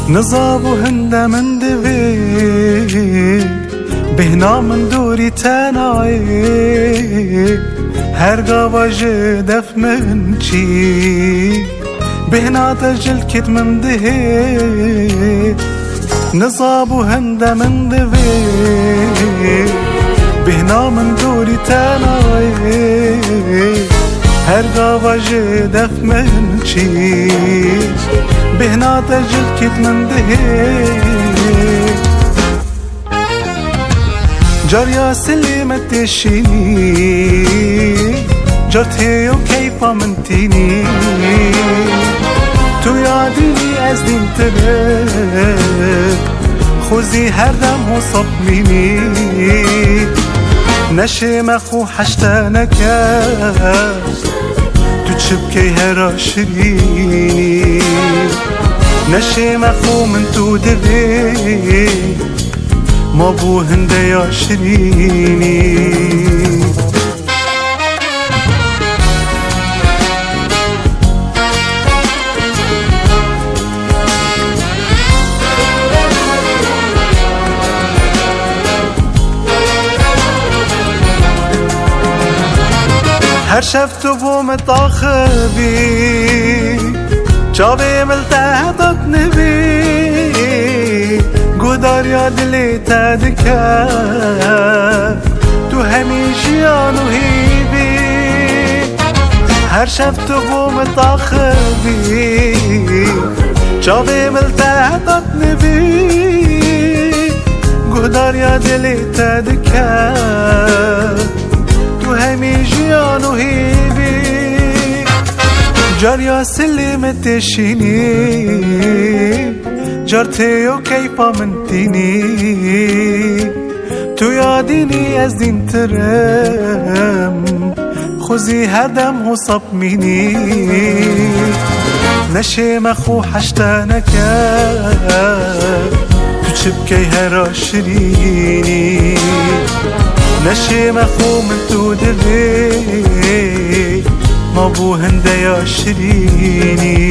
نصابو هنده من دوی بهنا من دوری تنایی هرگاه دف من چی بهنا تجل کت من دهی نصابو هنده من دوی بهنا من دوری تنایی هرگاه دف من چی بهنا تجل کت من دهی جاريا سلمت الشيني جرتي وكيفا منتيني تو ياديني ازدين ترك خوزي هردم وصب ميني نشي مخو حشتانك تو تشبكي هرا شريني نشي مخو من تو دبي ما بو هنده یا شیرینی هر شب تو بو متاخبی جاوی ملتهدت نبی گودار یا دلی تدکر تو همیشه آنو هیبی هر شب تو بو متاخبی جاوی ملتهدت نبی گودار یا دلی تدکر تو همیشه آنو هیبی جاریا سلمت شینی جرتي وكيفا منتيني تو ياديني ازدين ترم خوزي هدم وصب ميني نشي مخو حشتانك تو تشبكي هرا شريني نشي مخو من تو دبي ما بو هنده يا شريني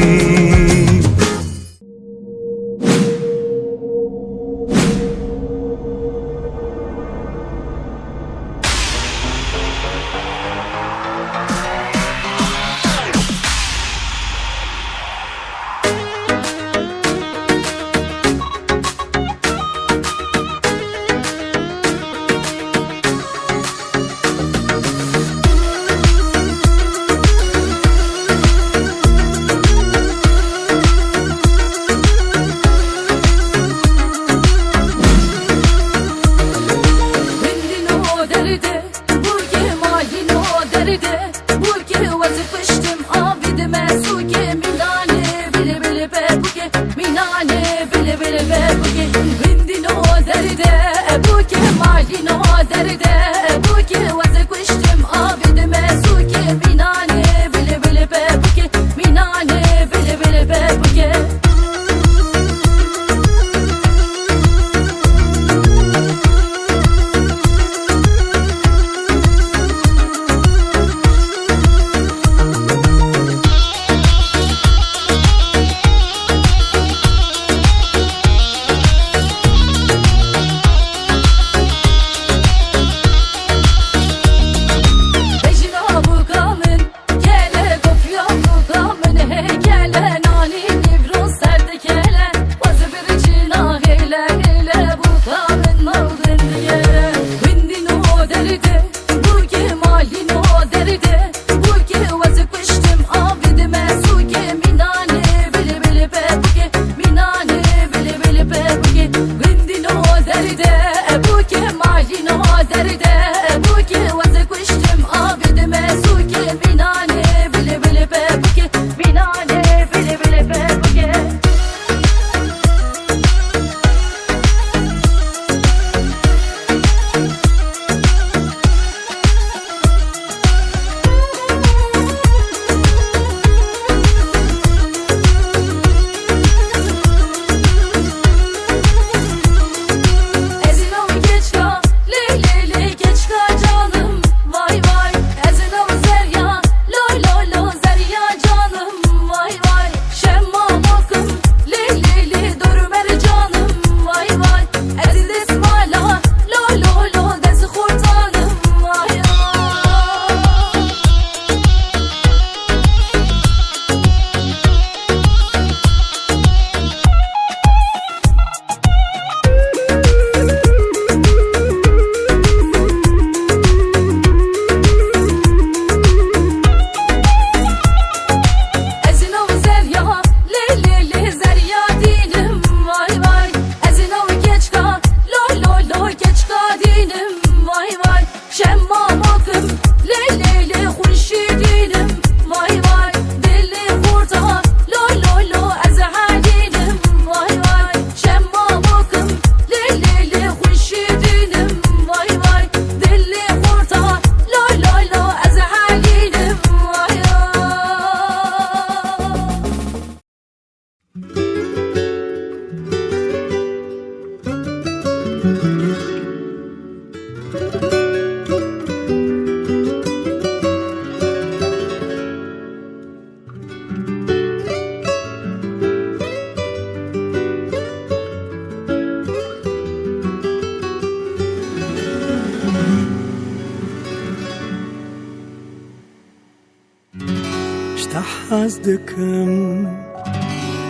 از دکم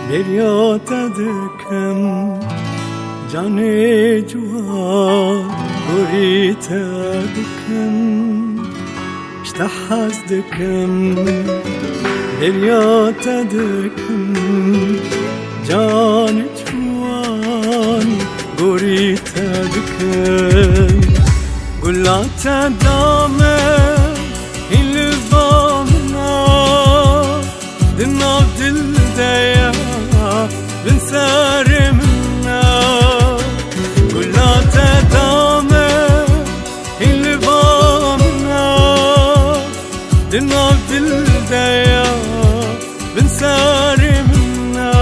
بریاتا دکم جان جوان گوریتا دکم اشتح از دکم بریاتا دکم جان جوان گوریتا دکم گلاتا دامه این لبامنا دنا بدل دايا بنسار منا كلها تدامه اللي بامنا دنا بدل دايا بنسار منا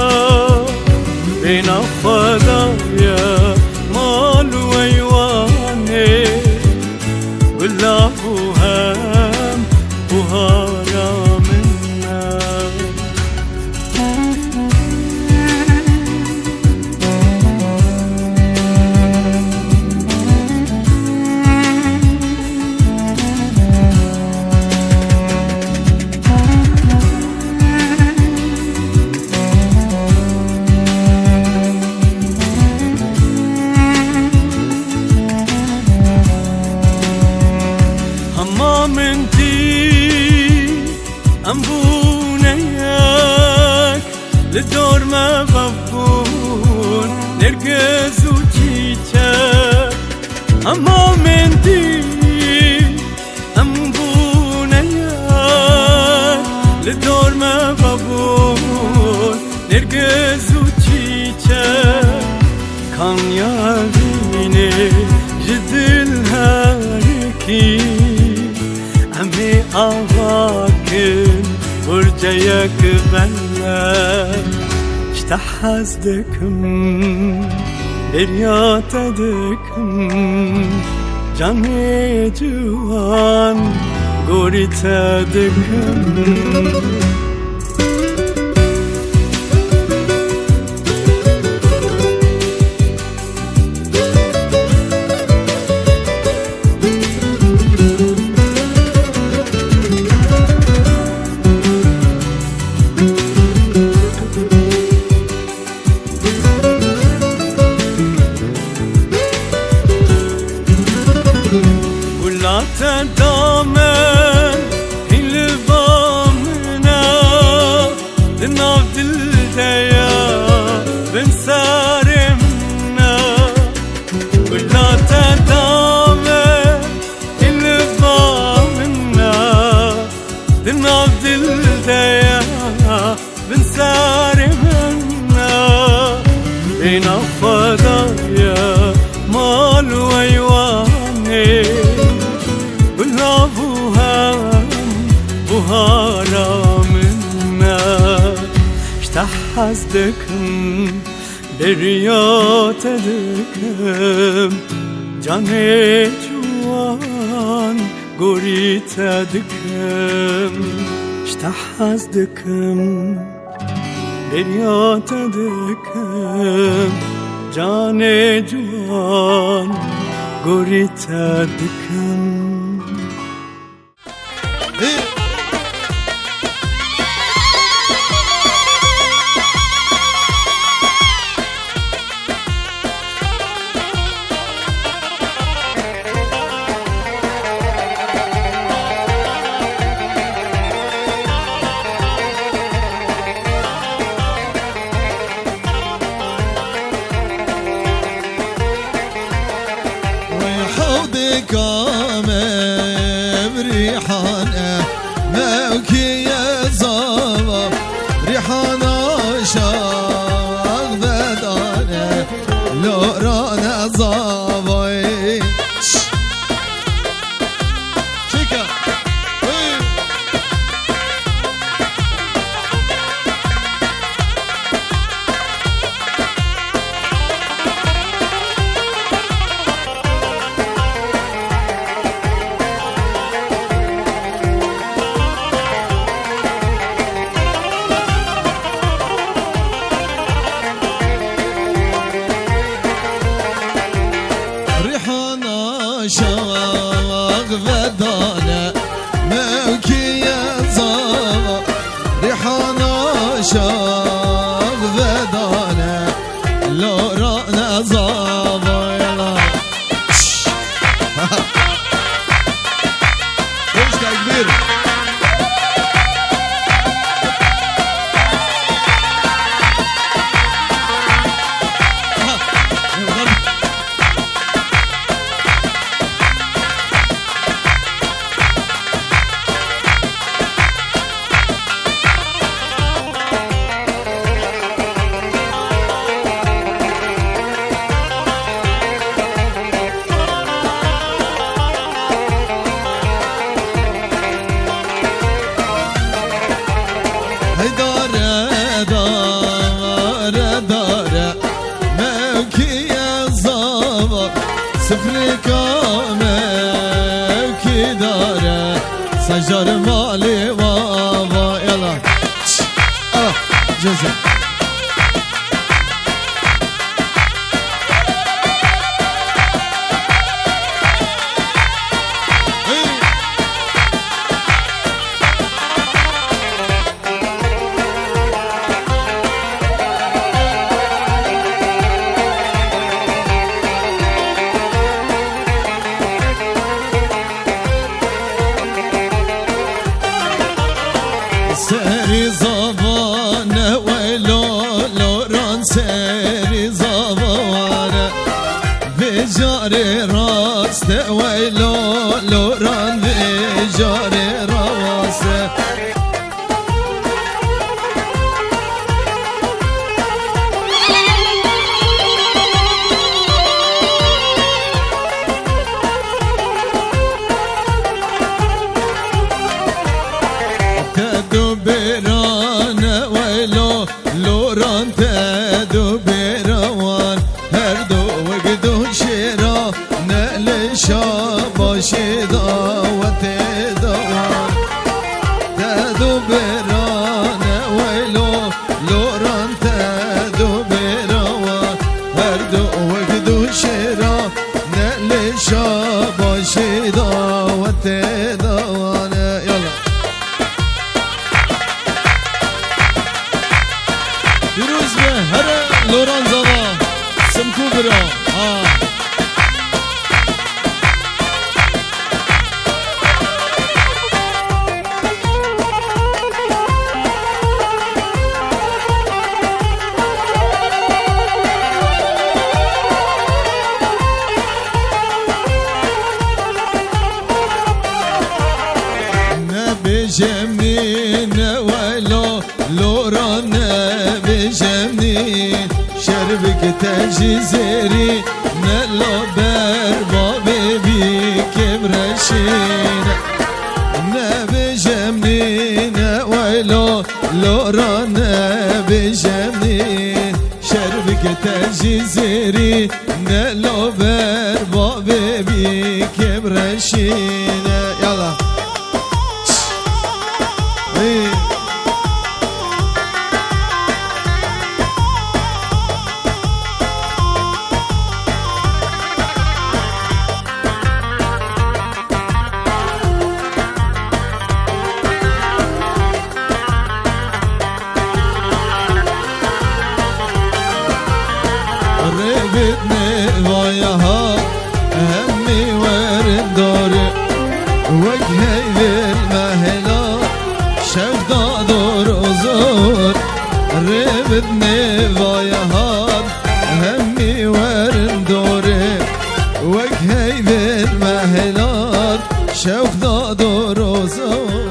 بين الفضايا مال ويواني ولا بوهام بوهارا أمبونيك للدور ما بفون نرقز وجيتك أما من دي أمبونيك للدور ما بفون نرقز وجيتك كان يابيني جدل هاركي أمي أواكن ورجيك بلا اشتح أزدكم برياتا دكم جاني جوان غوريتا دكم تدامن اللي بامنا دنا بدل دايا بنسار منا كلها تدامن اللي بامنا دنا بدل دايا بنسار منا بين الفضايا مال ويواني بوهارا منا اشتح أزدكم برياتا دكم جاني جوان غوريتا دكم اشتح أزدكم برياتا دكم جاني جوان غوريتا دكم ريحانة موكي يا زواب ريحانة شاق بدانة لو رانا زوابي شيكا غدانا موكي زوا ريحانا شاغ غدانا لورانا زوا يلا وش كبير سجر مالي بابا يلا جزء سري زبانه ويلو لوران سري زبانه بجاري راست ويلو لوران بجاري راست لوران تدو بروان هر دو وقدو شرا نقل شاباش داوت دوان تدو بران ويلو لوران تدو بروان هر دو وقدو شرا نقل شاباش داوت دوان يلا يروز به هر لوران زوا سمكو برا نبي جمين ولو لوران بجمنين شربك تجزيري نلو بربابي بيك برشين بجمنين ويلو لوران بجمنين شربك تجزيري نلو بربابي بيك برشين يلا ربتني ضايها همي ورد داري وجهي بالمهلا شوف دادور زور ربتني ضايها همي ورد داري وجهي بالمهلا شوف دادور زور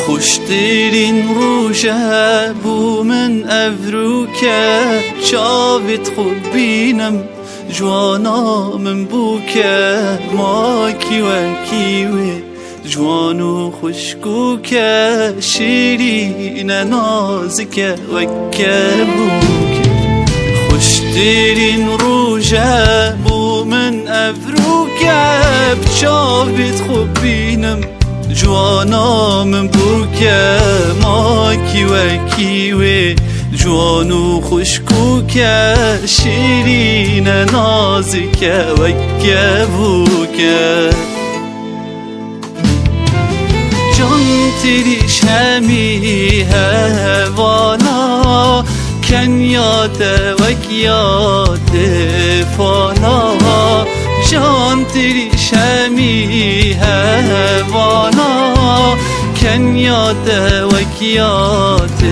خوشترین روشه بو من افروکه شافت خود بینم جوانا من بوکه ما کیوه جوان و خشکوکه شیرین نازکه وکه بوکه خوشترین روژه بو من افروکه بچاوت خوب بینم جوانا من بوکه ماکی وکیوه جوان و خشکوکه شیرین نازکه وکه بوکه جان تریش همی هوانا کن یاد وک یاد فانا جان تریش همی هوانا کن یاد وک یاد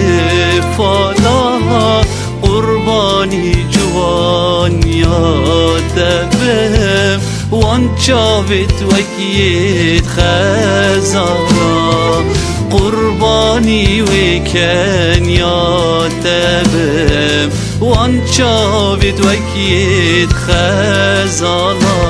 فانا قربانی جوان یاد بهم وان چاوت وکیت خزانا قربانی وکن یاد بهم وان چاوت وکیت خزانا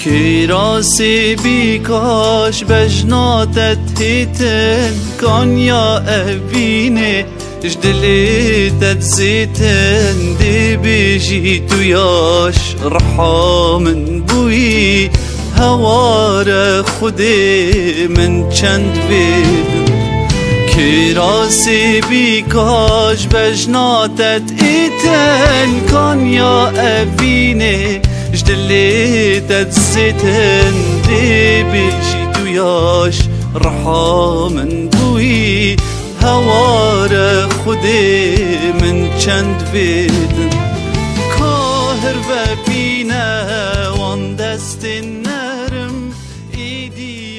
کراسی بیکاش بجناتت هیتن کان یا اوینه جدلیتت زیتن دی بیجی تو یاش رحامن بوی هوار خودی من چند بیدن کراسی بیکاش بجناتت هیتن کان یا اوینه جدلیتت زیتن دی بیجی تو یاش رحامن بوی هوار خودی من چند بیدن کاهر و بینه وان دست نرم ایدی